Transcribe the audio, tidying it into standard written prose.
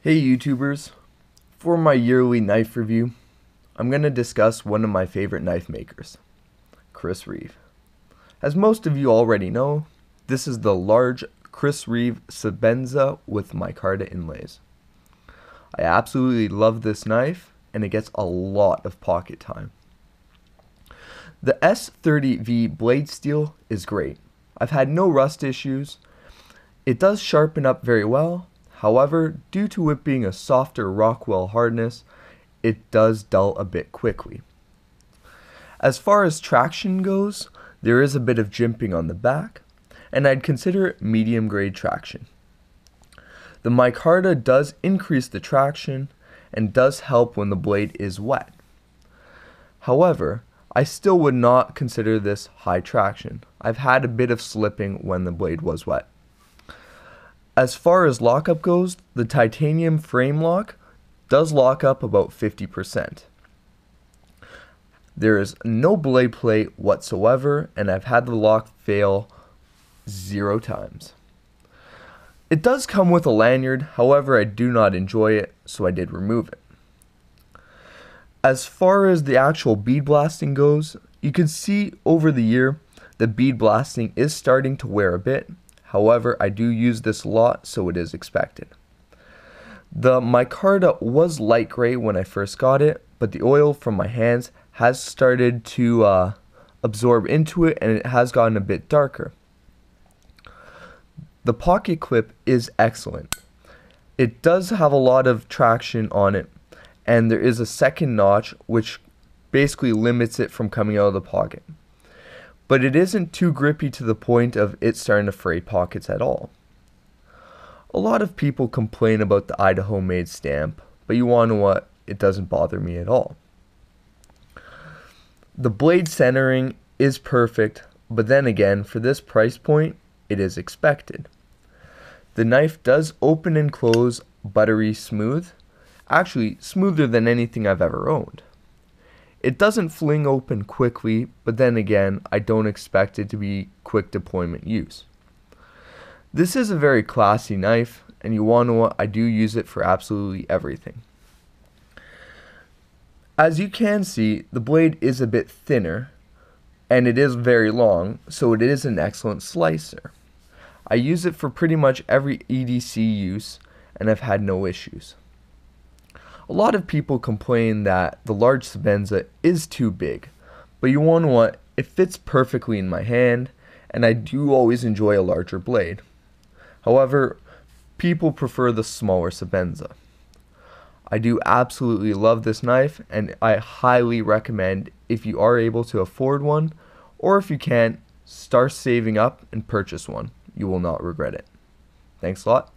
Hey YouTubers, for my yearly knife review, I'm going to discuss one of my favorite knife makers, Reeve. As most of you already know, this is the large Reeve Sebenza with micarta inlays. I absolutely love this knife and it gets a lot of pocket time. The S30V blade steel is great. I've had no rust issues. It does sharpen up very well. However, due to it being a softer Rockwell hardness, it does dull a bit quickly. As far as traction goes, there is a bit of jimping on the back, and I'd consider it medium grade traction. The micarta does increase the traction and does help when the blade is wet. However, I still would not consider this high traction. I've had a bit of slipping when the blade was wet. As far as lockup goes, the titanium frame lock does lock up about 50%. There is no blade plate whatsoever, and I've had the lock fail 0 times. It does come with a lanyard, however I do not enjoy it, so I did remove it. As far as the actual bead blasting goes, you can see over the year the bead blasting is starting to wear a bit. However, I do use this a lot, so it is expected. The micarta was light gray when I first got it, but the oil from my hands has started to absorb into it and it has gotten a bit darker. The pocket clip is excellent. It does have a lot of traction on it, and there is a second notch which basically limits it from coming out of the pocket. But it isn't too grippy to the point of it starting to fray pockets at all. A lot of people complain about the Idaho made stamp, but you want to know what? It doesn't bother me at all. The blade centering is perfect, but then again, for this price point, it is expected. The knife does open and close buttery smooth, actually smoother than anything I've ever owned. It doesn't fling open quickly, but then again, I don't expect it to be quick deployment use. This is a very classy knife, and you want to know what? I do use it for absolutely everything. As you can see, the blade is a bit thinner, and it is very long, so it is an excellent slicer. I use it for pretty much every EDC use, and I've had no issues. A lot of people complain that the large Sebenza is too big, but you want to know what? It fits perfectly in my hand, and I do always enjoy a larger blade. However, people prefer the smaller Sebenza. I do absolutely love this knife, and I highly recommend if you are able to afford one, or if you can't, start saving up and purchase one. You will not regret it. Thanks a lot.